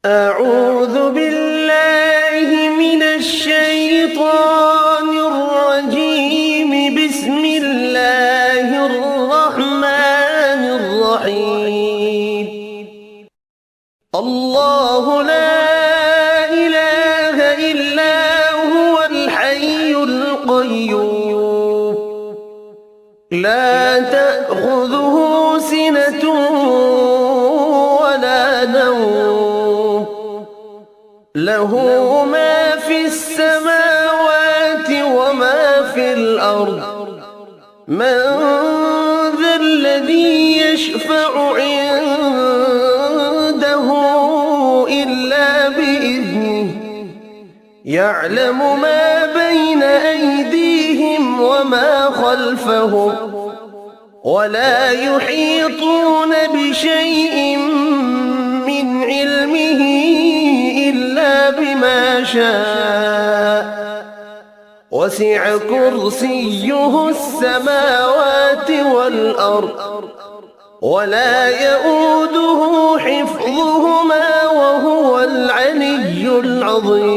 أعوذ بالله من الشيطان الرجيم. بسم الله الرحمن الرحيم. الله لا إله إلا هو الحي القيوم، لا تأخذه سنة ولا نوم، له ما في السماوات وما في الأرض. من ذا الذي يشفع عنده إلا بإذنه، يعلم ما بين أيديهم وما خلفهم، ولا يحيطون بشيء من علمه إلا بما شاء. وسع كرسيه السماوات والأرض، ولا يؤوده حفظهما وهو العلي العظيم.